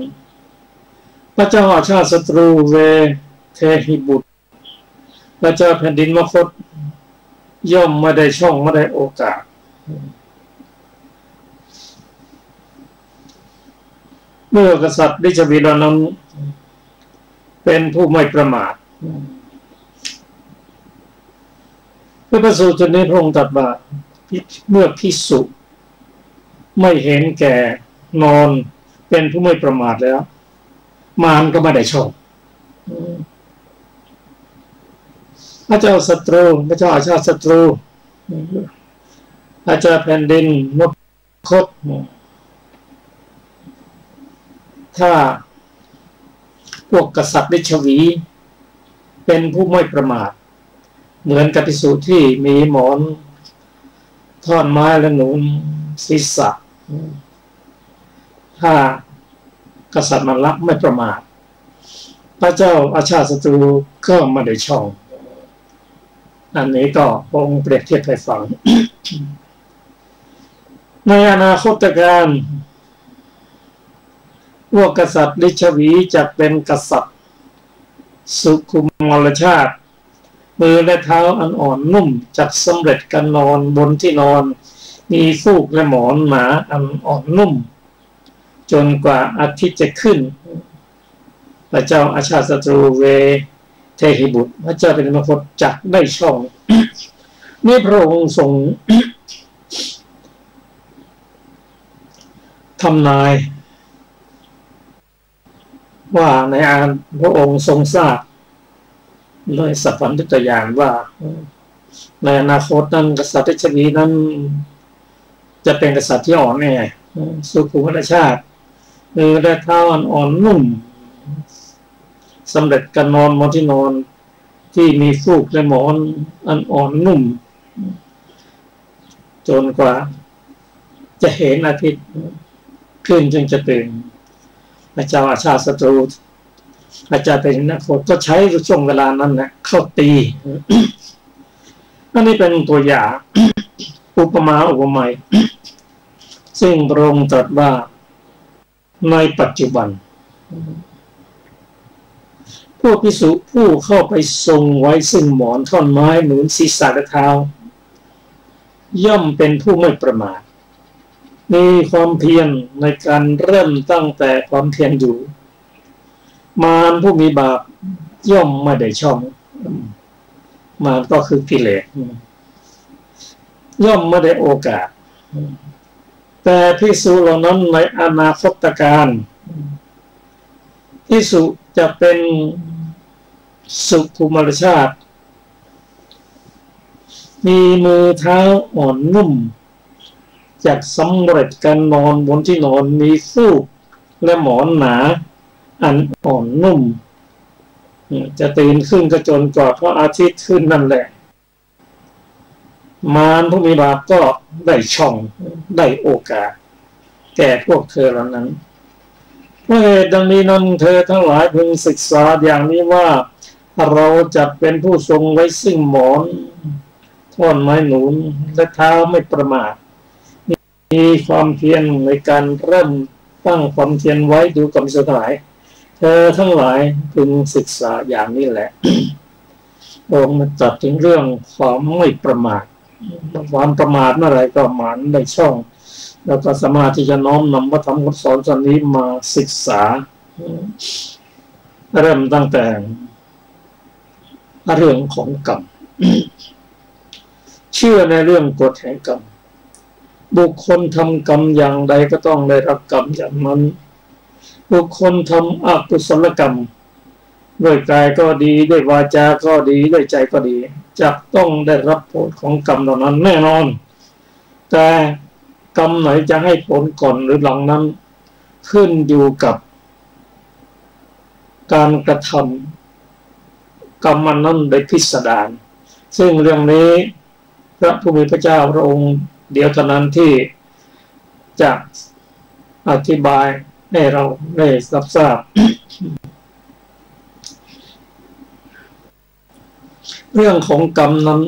พระเจ้าอาชาติศัตรูเวเทหิบุตรพระเจ้าแผ่นดินมคธย่อมไม่ได้ช่องไม่ได้โอกาสเมื่อกษัตริย์ดิชวีเหล่านั้นเป็นผู้ไม่ประมาทพระสูตรจุดนี้พระองค์ตรัสว่าเมื่อภิกษุไม่เห็นแก่นอนเป็นผู้ไม่ประมาทแล้วมารก็ไม่ได้ช่องพระเจ้าศัตรูพระเจ้าอาชาติศัตรูพระเจ้าแผ่นดินมคธถ้าพวกกษัตริย์ฤชวีเป็นผู้ไม่ประมาทเหมือนกับภิกษุที่มีหมอนท่อนไม้และหนุนศีรษะถ้าก กษัตริย์มันละไม่ประมาทพระเจ้าอาชาติศัตรูก็ไม่ได้ช่องอันนี้ก็องค์เปรียบเทียบให้ฟัง ในอนาคตการพวกกษัตริย์ลิชวีจะเป็นกษัตริย์สุขุมรชาติมือและเท้าอันอ่อนนุ่มจักสำเร็จการนอนบนที่นอนมีฟูกและหมอนหนาอันอ่อนนุ่มจนกว่าอาทิตย์จะขึ้นพระเจ้าอาชาติศัตรูเวเทหิบุตรพระเจ้าเป็นมคตจักได้ช่องนี่พระองค์ทรงทำนายว่าในพระองค์ทรงทราบเลยสัพพัญญุตญาณว่าในอนาคตนั้นกษัตริย์ลิชวีนั้นจะเป็นกษัตริย์ที่อ่อนแอสุขุมชาติมือและเท้าอ่อนนุ่มสำเร็จการนอนบนที่นอนที่มีฟูกและหมอนอันอ่อนนุ่มจนกว่าจะเห็นอาทิตย์ขึ้นจึงจะตื่นพระเจ้าอาชาติศัตรูพระเจ้าเป็นนักโทษก็ใช้ช่วงเวลานั้นนะเข้าตี อันนี้เป็นตัวอย่าง อุปมาอุปไมยซึ่งพระองค์ตรัสว่าในปัจจุบันพวกภิกษุผู้เข้าไปทรงไว้ซึ่งหมอนท่อนไม้หนุนศีรษะและเท้าย่อมเป็นผู้ไม่ประมาทมีความเพียรในการเริ่มตั้งแต่ความเพียรอยู่มารผู้มีบาปย่อมไม่ได้ช่องมารก็คือกิเลสย่อมไม่ได้โอกาสแต่ภิกษุเหล่านั้นในอนาคตการภิกษุจะเป็นสุขุมรชาติมีมือเท้าอ่อนนุ่มจากสำเร็จการนอนบนที่นอนมีฟูกและหมอนหนาอันอ่อนนุ่มจะตื่นขึ้นก็จนกว่าพระอาทิตย์ขึ้นนั่นแหละมารผู้มีบาปก็ได้ช่องได้โอกาสแก่พวกเธอเหล่านั้นเพราะเหตุดังนี้นั้นเธอทั้งหลายพึงศึกษาอย่างนี้ว่าเราจะเป็นผู้ทรงไว้ซึ่งหมอนท่อนไม้หนุนและเท้าไม่ประมาทมีความเพียรในการเริ่มตั้งความเพียรไว้ดูกับสถานเธอทั้งหลายพึงศึกษาอย่างนี้แหละ องค์ตรัสถึงเรื่องความไม่ประมาทความประมาทเมื่อไรก็หมันได้ช่องแล้วก็สามารถที่จะน้อมนำพระธรรมคำสอนตอนนี้มาศึกษาเริ่มตั้งแต่เรื่องของกรรม เชื่อในเรื่องกฎแห่งกรรมบุคคลทำกรรมอย่างใดก็ต้องได้รับกรรมอย่างนั้นบุคคลทำอกุศลกรรมด้วยกายก็ดีด้วยวาจาก็ดีด้วยใจก็ดีจะต้องได้รับผลของกรรมเหล่านั้นแน่นอนแต่กรรมไหนจะให้ผลก่อนหรือหลังนั้นขึ้นอยู่กับการกระทำกรรมนั้นโดยพิสดารซึ่งเรื่องนี้พระผู้มีพระเจ้าพระองค์เดียวเท่านั้นที่จะอธิบายให้เราได้รับทราบ เรื่องของกรรมนั้น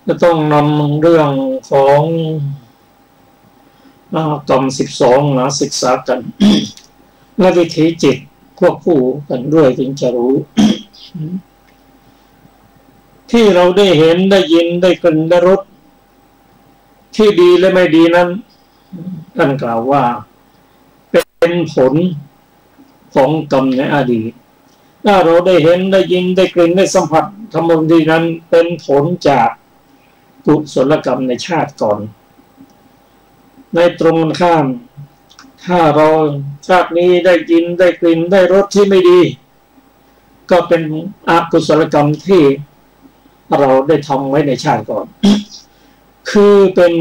จะต้องนำเรื่องของกรรม12มาศึกษากัน และวิถีจิตควบคู่กันด้วยจึงจะรู้ ที่เราได้เห็นได้ยินได้กลิ่นได้รสที่ดีและไม่ดีนั้นท่านกล่าวว่าเป็นผลของกรรมในอดีตถ้าเราได้เห็นได้ยินได้กลิ่นได้สัมผัสธรรมดีนั้นเป็นผลจากกุศลกรรมในชาติก่อนในตรงกันข้ามถ้าเราชาตินี้ได้ยินได้กลิ่นได้รสที่ไม่ดีก็เป็นอกุศลกรรมที่เราได้ทำไว้ในชาติก่อน คือเป็น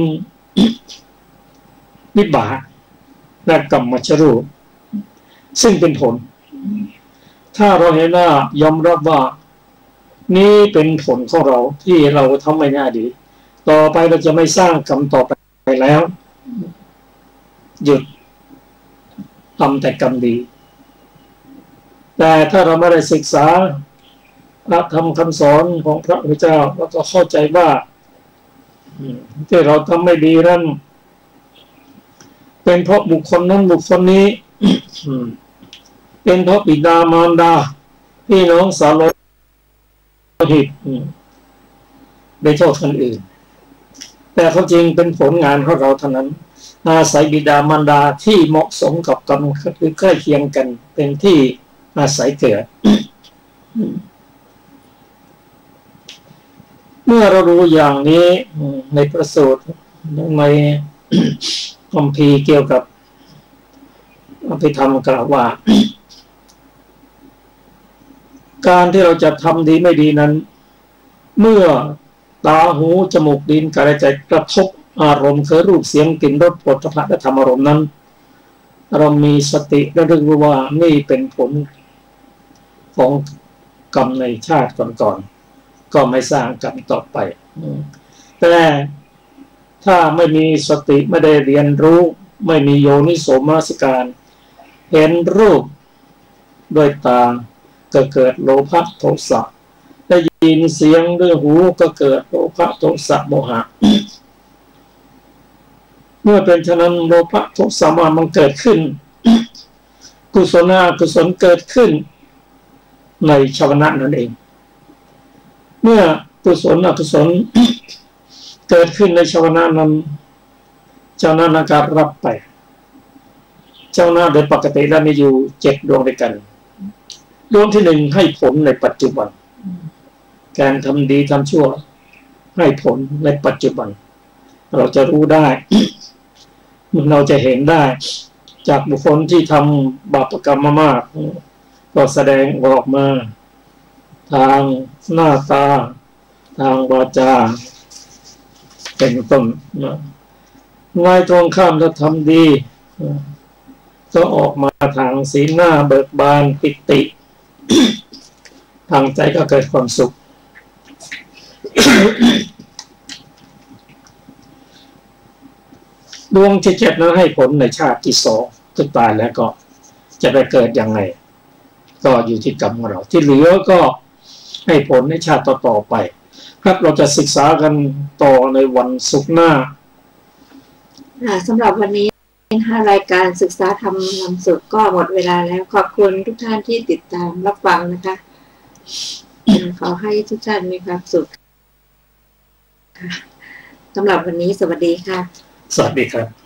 วิบากและกรรมชรูปซึ่งเป็นผลถ้าเราเห็นว่ายอมรับว่านี่เป็นผลของเราที่เราทำไม่น่าดีต่อไปเราจะไม่สร้างกรรมต่อไปแล้วหยุด ทำแต่กรรมดี แต่ถ้าเราไม่ได้ศึกษาพระธรรมคำสอนของพระพุทธเจ้าแล้วก็เข้าใจว่าที่เราทำไม่ดีนั้นเป็นเพราะบุคคลนั้นบุคคลนี้ เป็นเพราะบิดามารดาพี่น้องสาวโลหิตได้โทษคนอื่นแต่เขาจริงเป็นผลงานของเราเท่านั้นอาศัยบิดามารดาที่เหมาะสมกับกรรมหรือใกล้เคียงกันเป็นที่อาศัยเกิด เมื่อเรารู้อย่างนี้ในประสูตรในคัมภีร์เกี่ยวกับอภิธรรมกล่าวว่า การที่เราจะทำดีไม่ดีนั้นเมื่อตาหูจมูกลิ้นกายใจกระทบอารมณ์คือรูปเสียงกลิ่นรสโผฏฐัพพะและธรรมอารมณ์นั้นเรามีสติระลึกรู้ว่านี่เป็นผลของกรรมในชาติก่อนๆก็ไม่สร้างกรรมต่อไปแต่ถ้าไม่มีสติไม่ได้เรียนรู้ไม่มีโยนิโสมนสิการเห็นรูปด้วยตาก็เกิดโลภะโทสะได้ยินเสียงด้วยหูก็เกิดโลภะโทสะโมหะ เมื่อเป็นฉะนั้นโลภะโทสะโมหะมันเกิดขึ้น กุศลอกุศลเกิดขึ้นในชาวนะนั่นเองเมื่อกุศลอกุศล เกิดขึ้นในชาวนะนั้นเจ้าหน้านาการรับไปเจ้าหน้าโดยปกติแล้วมีอยู่7ดวงด้วยกันดวงที่1ให้ผลในปัจจุบันการทำดีทำชั่วให้ผลในปัจจุบันเราจะรู้ได้ เราจะเห็นได้จากบุคคลที่ทำบาปกรรมมามากก็แสดงออกมาทางหน้าตาทางวาจาเป็นต้นง่ายตรงข้ามถ้าทำดีก็ออกมาทางสีหน้าเบิกบานปิติ ทางใจก็เกิดความสุข ดวงที่7นั้นให้ผลในชาติที่2ที่ตายแล้วก็จะไปเกิดยังไงก็อยู่ที่กรรมของเราที่เหลือก็ให้ผลในชาติต่อๆไปครับเราจะศึกษากันต่อในวันศุกร์หน้าสำหรับวันนี้รายการศึกษาธรรมนำสุขก็หมดเวลาแล้วขอบคุณทุกท่านที่ติดตามรับฟังนะคะขอให้ทุกท่านมีความสุขสำหรับวันนี้สวัสดีค่ะสวัสดีครับ